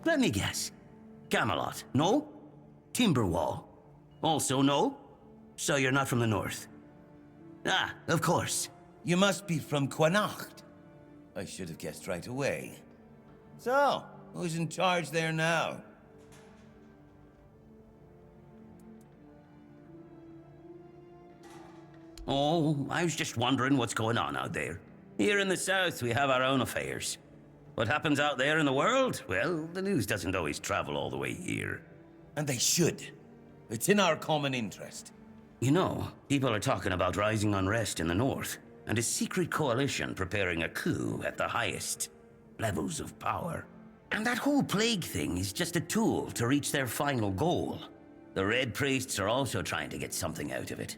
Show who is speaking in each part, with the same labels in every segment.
Speaker 1: Let me guess. Camelot, no? Timberwall, also no? So you're not from the north? Ah, of course.
Speaker 2: You must be from Connacht. I should have guessed right away. So, who's in charge there now?
Speaker 1: Oh, I was just wondering what's going on out there. Here in the south, we have our own affairs. What happens out there in the world? Well, the news doesn't always travel all the way here.
Speaker 2: And they should. It's in our common interest.
Speaker 1: You know, people are talking about rising unrest in the north, and a secret coalition preparing a coup at the highest levels of power. And that whole plague thing is just a tool to reach their final goal. The Red Priests are also trying to get something out of it.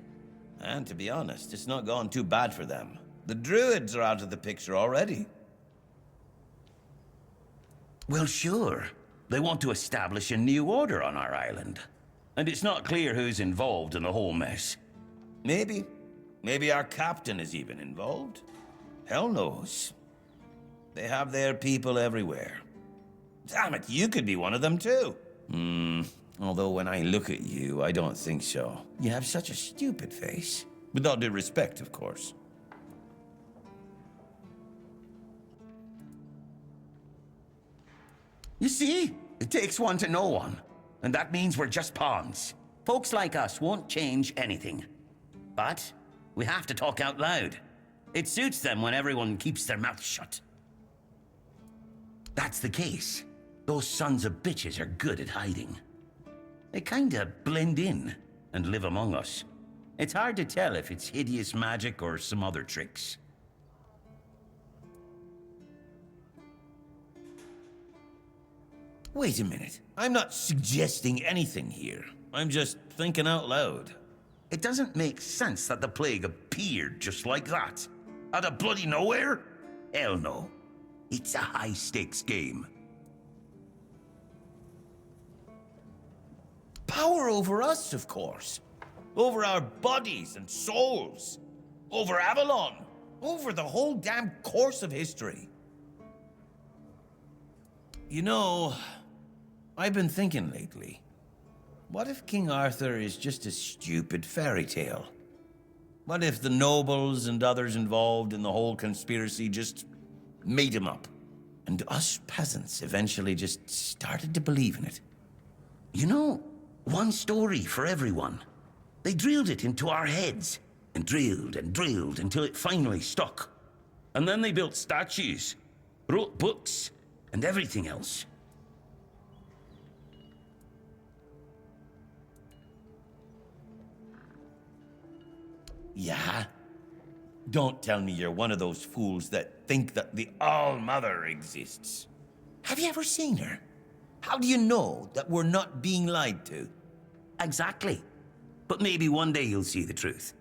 Speaker 2: And to be honest, it's not gone too bad for them. The Druids are out of the picture already.
Speaker 1: Well, sure. They want to establish a new order on our island. And it's not clear who's involved in the whole mess.
Speaker 2: Maybe. Maybe our captain is even involved. Hell knows. They have their people everywhere. Damn it, you could be one of them too. Although when I look at you, I don't think so. You have such a stupid face. With all due respect, of course.
Speaker 1: You see? It takes one to know one. And that means we're just pawns. Folks like us won't change anything. But we have to talk out loud. It suits them when everyone keeps their mouth shut. That's the case. Those sons of bitches are good at hiding. They kinda blend in and live among us. It's hard to tell if it's hideous magic or some other tricks.
Speaker 2: Wait a minute. I'm not suggesting anything here. I'm just thinking out loud.
Speaker 1: It doesn't make sense that the plague appeared just like that. Out of bloody nowhere? Hell no. It's a high-stakes game.
Speaker 2: Power over us, of course. Over our bodies and souls. Over Avalon. Over the whole damn course of history. You know, I've been thinking lately. What if King Arthur is just a stupid fairy tale? What if the nobles and others involved in the whole conspiracy just made him up? And us peasants eventually just started to believe in it.
Speaker 1: You know, one story for everyone. They drilled it into our heads, and drilled until it finally stuck. And then they built statues, wrote books, and everything else.
Speaker 2: Yeah? Don't tell me you're one of those fools that think that the All-Mother exists. Have you ever seen her? How do you know that we're not being lied to?
Speaker 1: Exactly. But maybe one day you'll see the truth.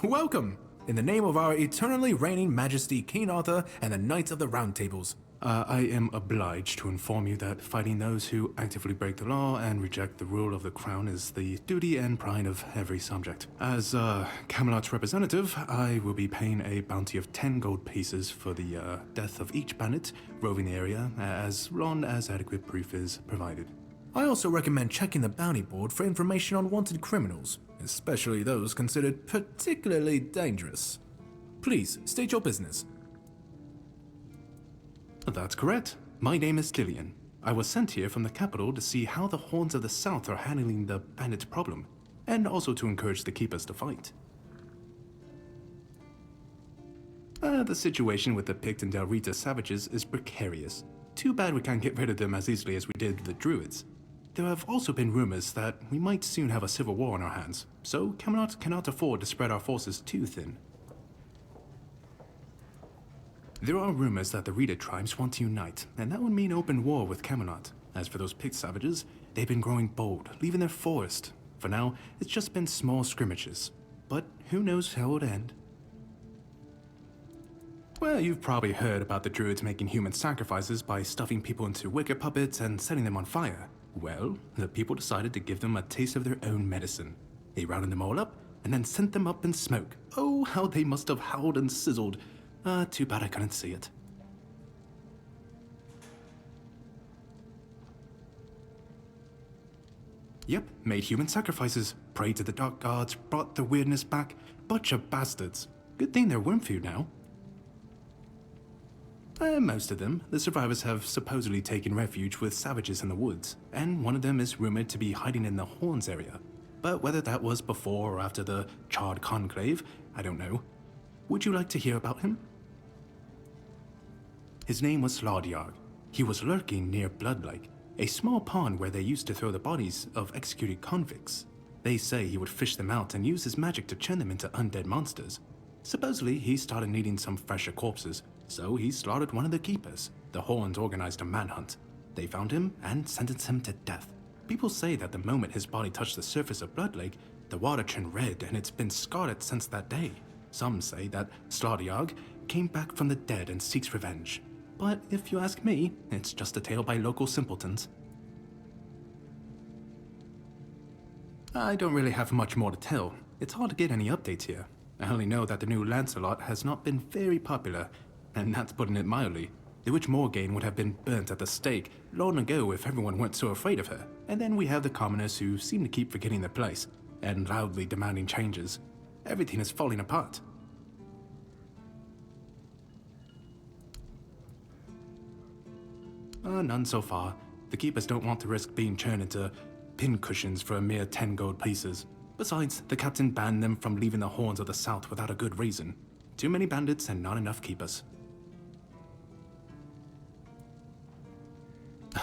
Speaker 3: Welcome! In the name of our eternally reigning Majesty King Arthur and the Knights of the Round Tables, I am obliged to inform you that fighting those who actively break the law and reject the rule of the crown is the duty and pride of every subject. As Camelot's representative, I will be paying a bounty of 10 gold pieces for the death of each bandit roving the area, as long as adequate proof is provided. I also recommend checking the bounty board for information on wanted criminals, especially those considered particularly dangerous. Please, state your business. That's correct. My name is Lillian. I was sent here from the capital to see how the Horns of the South are handling the bandit problem, and also to encourage the Keepers to fight. The situation with the Pict and Del Rita savages is precarious. Too bad we can't get rid of them as easily as we did the Druids. There have also been rumors that we might soon have a civil war on our hands, so Camelot cannot afford to spread our forces too thin. There are rumors that the Rita tribes want to unite, and that would mean open war with Camelot. As for those Pict savages, they've been growing bold, leaving their forest. For now, it's just been small scrimmages. But who knows how it would end? Well, you've probably heard about the Druids making human sacrifices by stuffing people into wicker puppets and setting them on fire. Well, the people decided to give them a taste of their own medicine. They rounded them all up, and then sent them up in smoke. Oh, how they must have howled and sizzled. Too bad I couldn't see it. Yep, made human sacrifices, prayed to the dark gods, brought the weirdness back. Bunch of bastards. Good thing they're worm food now. Most of them, the survivors have supposedly taken refuge with savages in the woods, and one of them is rumored to be hiding in the Horns area. But whether that was before or after the Charred Conclave, I don't know. Would you like to hear about him? His name was Slaudyarg. He was lurking near Blood Lake, a small pond where they used to throw the bodies of executed convicts. They say he would fish them out and use his magic to turn them into undead monsters. Supposedly, he started needing some fresher corpses, so he slaughtered one of the keepers. The Horns organized a manhunt. They found him and sentenced him to death. People say that the moment his body touched the surface of Blood Lake, the water turned red and it's been scarred since that day. Some say that Slaudyarg came back from the dead and seeks revenge. But if you ask me, it's just a tale by local simpletons. I don't really have much more to tell. It's hard to get any updates here. I only know that the new Lancelot has not been very popular, and that's putting it mildly. The Witch Morgane would have been burnt at the stake long ago if everyone weren't so afraid of her. And then we have the commoners who seem to keep forgetting their place, and loudly demanding changes. Everything is falling apart. None so far. The Keepers don't want to risk being turned into pincushions for a mere 10 gold pieces. Besides, the captain banned them from leaving the Horns of the South without a good reason. Too many bandits and not enough Keepers.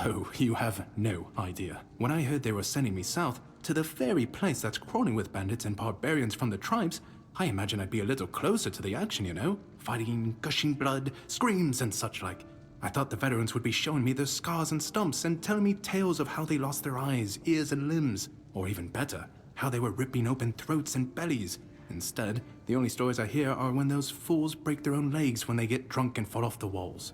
Speaker 3: Oh, you have no idea. When I heard they were sending me south, to the very place that's crawling with bandits and barbarians from the tribes, I imagined I'd be a little closer to the action, you know? Fighting, gushing blood, screams and such like. I thought the veterans would be showing me their scars and stumps and telling me tales of how they lost their eyes, ears and limbs. Or even better, how they were ripping open throats and bellies. Instead, the only stories I hear are when those fools break their own legs when they get drunk and fall off the walls.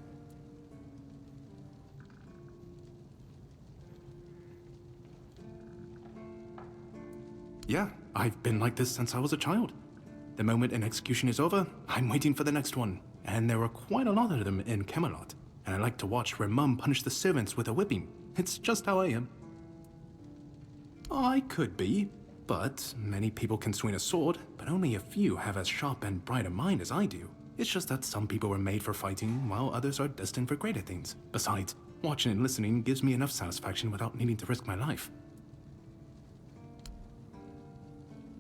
Speaker 3: Yeah, I've been like this since I was a child. The moment an execution is over, I'm waiting for the next one. And there are quite a lot of them in Camelot. And I like to watch her mum punish the servants with a whipping. It's just how I am. I could be, but many people can swing a sword, but only a few have as sharp and bright a mind as I do. It's just that some people were made for fighting, while others are destined for greater things. Besides, watching and listening gives me enough satisfaction without needing to risk my life.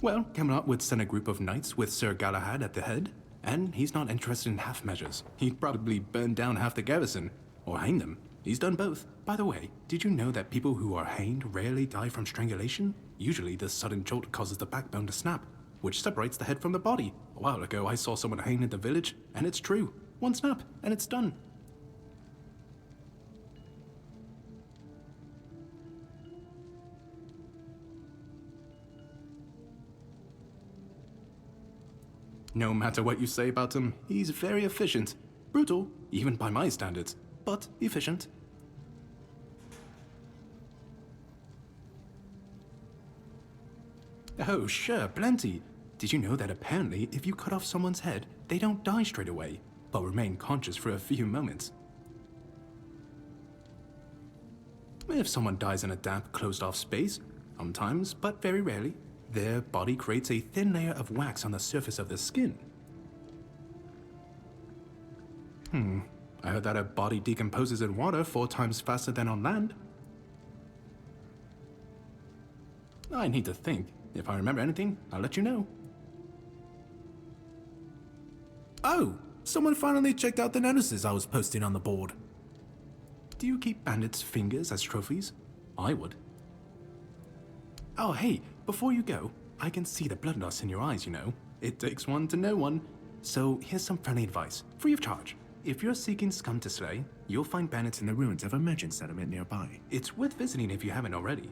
Speaker 3: Well, Camelot would send a group of knights with Sir Galahad at the head, and he's not interested in half measures. He'd probably burn down half the garrison, or hang them. He's done both. By the way, did you know that people who are hanged rarely die from strangulation? Usually the sudden jolt causes the backbone to snap, which separates the head from the body. A while ago I saw someone hanged in the village, and it's true. One snap, and it's done. No matter what you say about him, he's very efficient. Brutal, even by my standards, but efficient. Oh, sure, plenty. Did you know that apparently if you cut off someone's head, they don't die straight away, but remain conscious for a few moments? If someone dies in a damp, closed-off space, sometimes, but very rarely, their body creates a thin layer of wax on the surface of the skin. I heard that a body decomposes in water 4 times faster than on land. I need to think. If I remember anything, I'll let you know. Oh, someone finally checked out the notices I was posting on the board. Do you keep bandits' fingers as trophies? I would. Oh, hey, before you go, I can see the bloodlust in your eyes, you know. It takes one to know one. So here's some friendly advice, free of charge. If you're seeking scum to slay, you'll find bandits in the ruins of a merchant settlement nearby. It's worth visiting if you haven't already.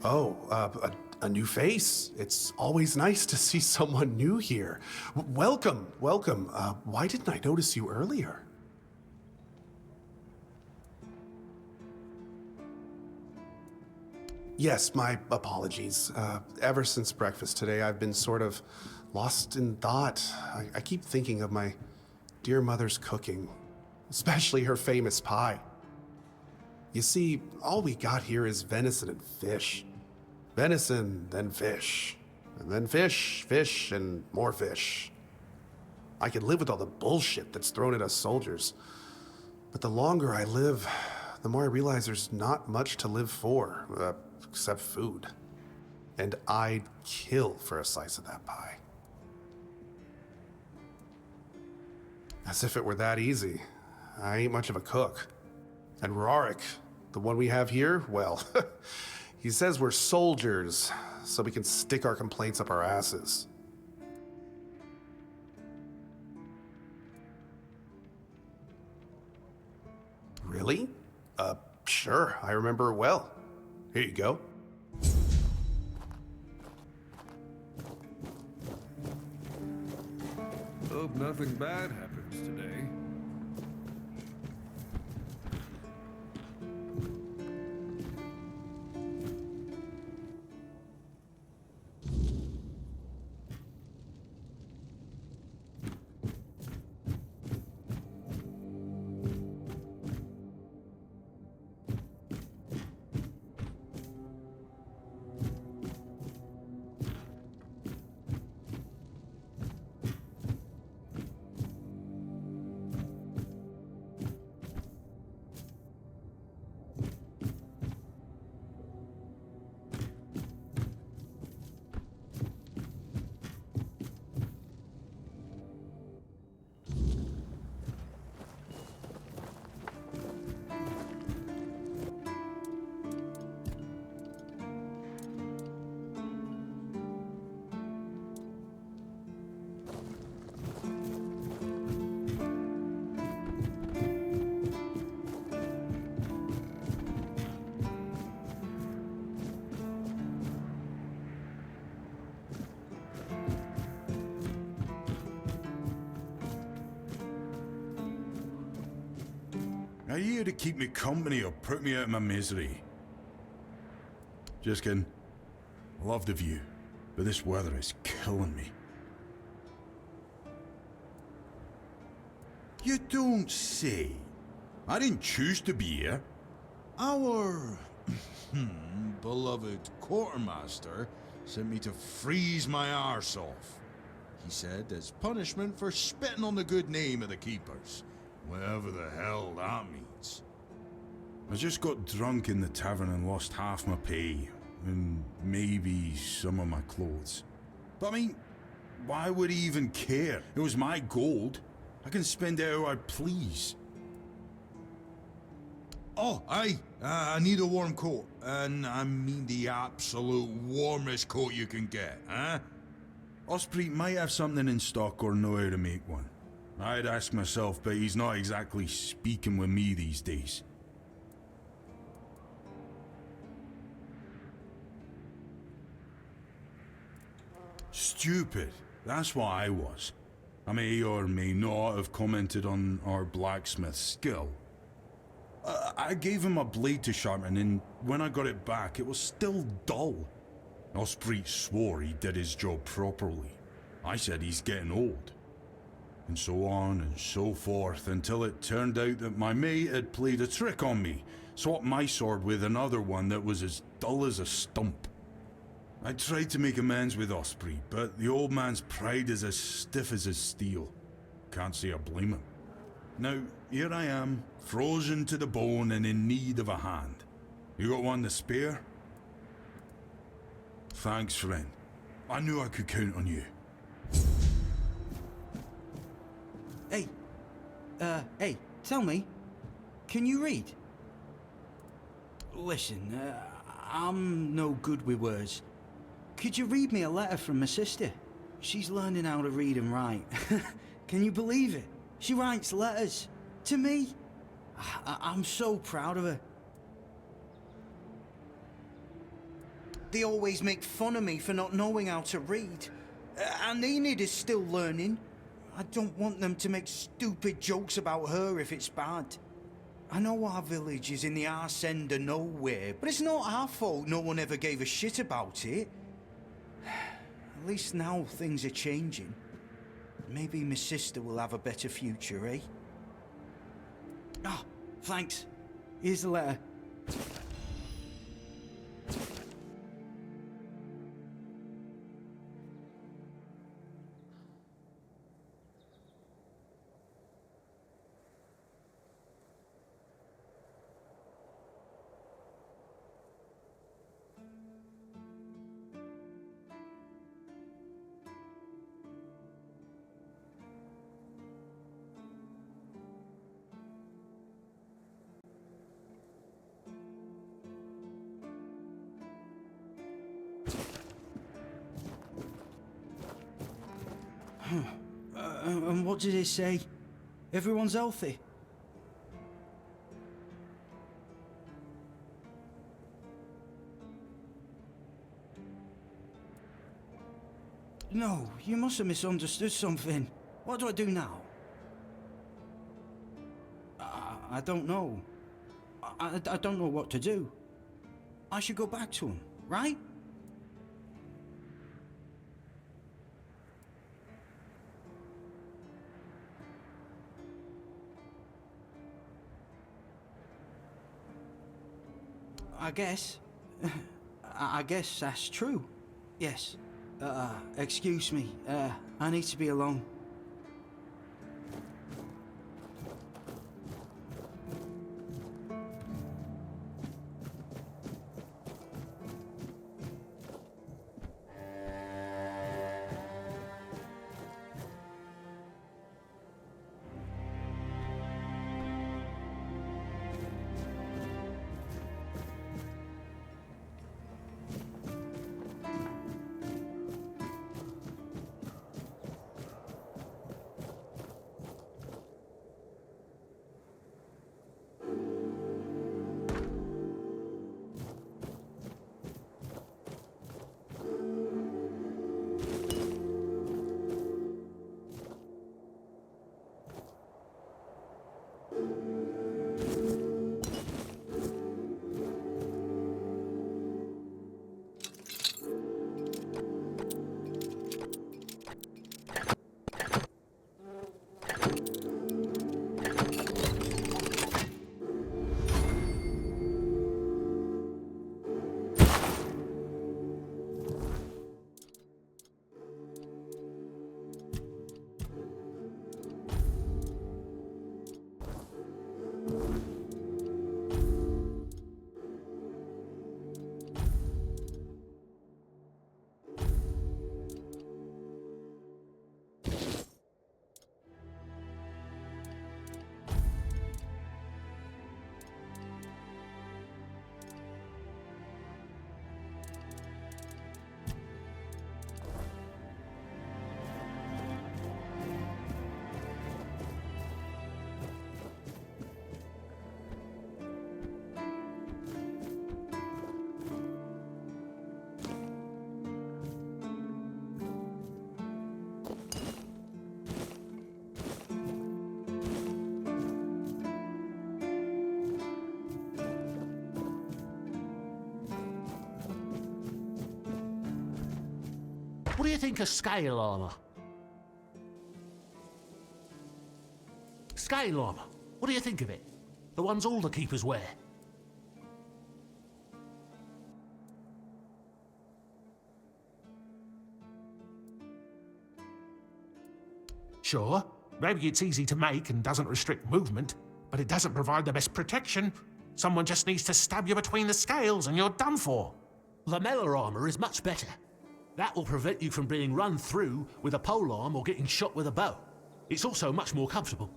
Speaker 4: Oh, a new face. It's always nice to see someone new here. Welcome, welcome. Why didn't I notice you earlier? Yes, my apologies. Ever since breakfast today, I've been sort of lost in thought. I keep thinking of my dear mother's cooking, especially her famous pie. You see, all we got here is venison and fish. Venison, then fish. And then fish, fish, and more fish. I can live with all the bullshit that's thrown at us soldiers. But the longer I live, the more I realize there's not much to live for, except food. And I'd kill for a slice of that pie. As if it were that easy. I ain't much of a cook. And Rorik, the one we have here, well, he says we're soldiers, so we can stick our complaints up our asses. Really? Sure, I remember well. Here you go.
Speaker 5: Hope nothing bad happens today.
Speaker 6: Are you here to keep me company or put me out of my misery? Just kidding. I love the view, but this weather is killing me. You don't say. I didn't choose to be here. Our beloved quartermaster sent me to freeze my arse off. He said as punishment for spitting on the good name of the keepers. Whatever the hell that means. I just got drunk in the tavern and lost half my pay, and maybe some of my clothes. But I mean, why would he even care? It was my gold. I can spend it how I please. Oh, aye. I need a warm coat. And I mean the absolute warmest coat you can get, huh? Osprey might have something in stock or know how to make one. I'd ask myself, but he's not exactly speaking with me these days. Stupid. That's what I was. I may or may not have commented on our blacksmith's skill. I gave him a blade to sharpen, and when I got it back, it was still dull. Osprey swore he did his job properly. I said he's getting old. And so on and so forth, until it turned out that my mate had played a trick on me, swapped my sword with another one that was as dull as a stump. I tried to make amends with Osprey, but the old man's pride is as stiff as his steel. Can't say I blame him. Now, here I am, frozen to the bone and in need of a hand. You got one to spare? Thanks, friend. I knew I could count on you.
Speaker 7: Hey, tell me, can you read? Listen, I'm no good with words. Could you read me a letter from my sister? She's learning how to read and write. Can you believe it? She writes letters. To me. I'm so proud of her. They always make fun of me for not knowing how to read. And Enid is still learning. I don't want them to make stupid jokes about her if it's bad. I know our village is in the arse end of nowhere, but it's not our fault no one ever gave a shit about it. At least now things are changing. Maybe my sister will have a better future, eh? Ah, thanks. Here's the letter. And what did it say? Everyone's healthy? No, you must have misunderstood something. What do I do now? I don't know. I don't know what to do. I should go back to him, right? I guess that's true. Yes. Excuse me. I need to be alone.
Speaker 8: What do you think of scale armor? Scale armor. What do you think of it? The ones all the keepers wear. Sure, maybe it's easy to make and doesn't restrict movement, but it doesn't provide the best protection. Someone just needs to stab you between the scales and you're done for. Lamella armor is much better. That will prevent you from being run through with a polearm or getting shot with a bow. It's also much more comfortable.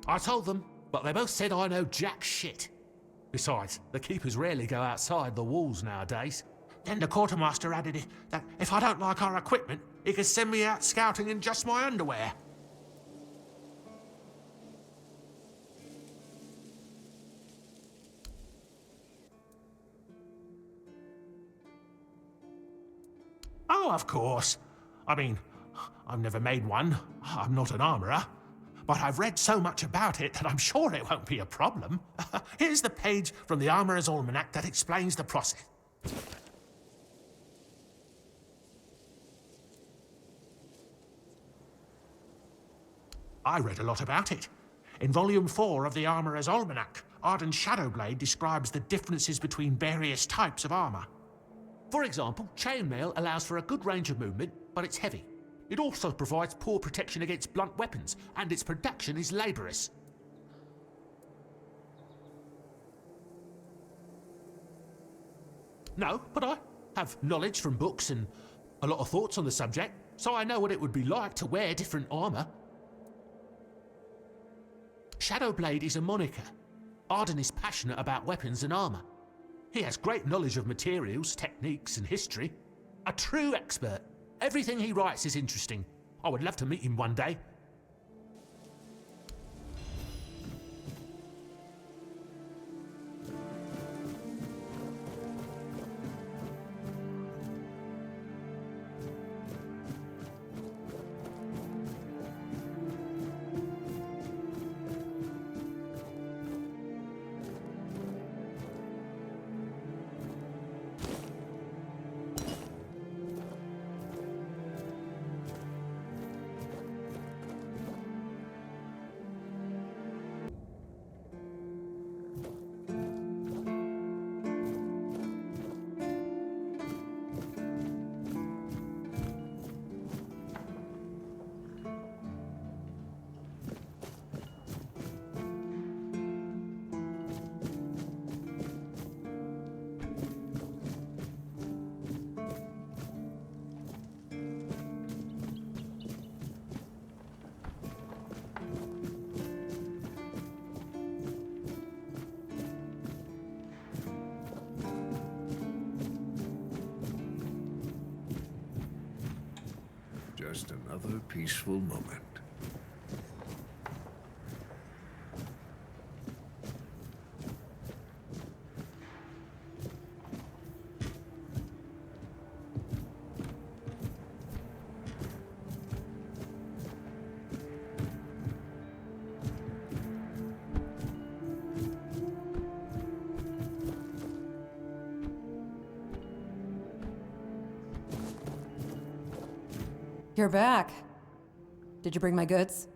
Speaker 8: I told them, but they both said I know jack shit. Besides, the keepers rarely go outside the walls nowadays. Then the quartermaster added that if I don't like our equipment, he could send me out scouting in just my underwear. Oh, of course. I mean, I've never made one. I'm not an armourer. But I've read so much about it that I'm sure it won't be a problem. Here's the page from the Armourer's Almanac that explains the process. I read a lot about it. In Volume 4 of the Armourer's Almanac, Arden's Shadowblade describes the differences between various types of armour. For example, chainmail allows for a good range of movement, but it's heavy. It also provides poor protection against blunt weapons, and its production is laborious. No, but I have knowledge from books and a lot of thoughts on the subject, so I know what it would be like to wear different armour. Shadowblade is a moniker. Arden is passionate about weapons and armour. He has great knowledge of materials, techniques, and history. A true expert. Everything he writes is interesting. I would love to meet him one day.
Speaker 5: Just another peaceful moment.
Speaker 9: You're back. Did you bring my goods?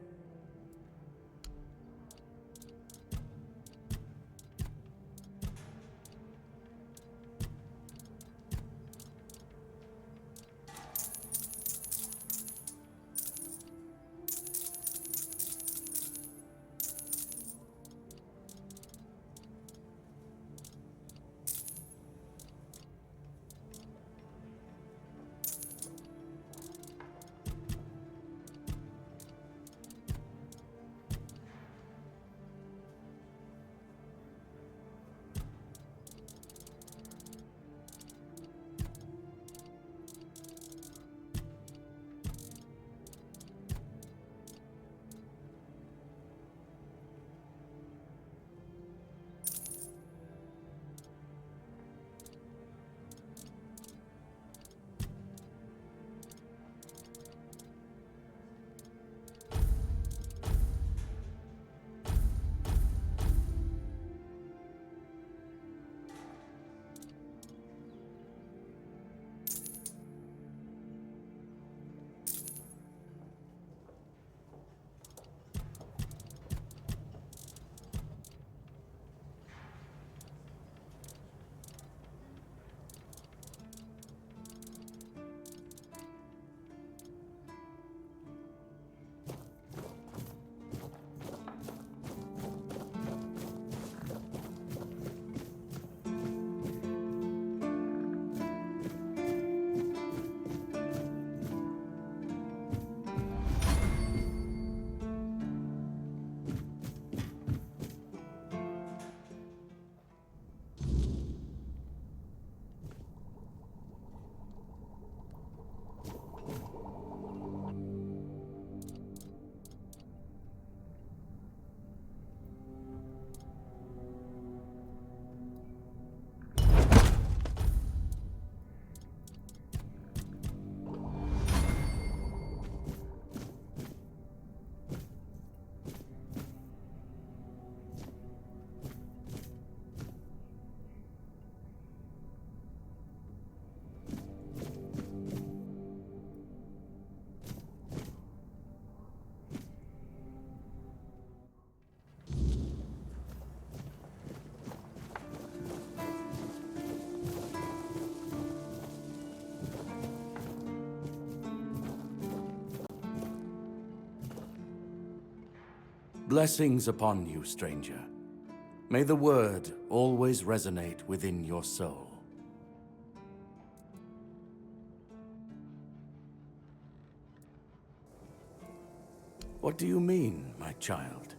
Speaker 10: Blessings upon you, stranger. May the word always resonate within your soul. What do you mean, my child?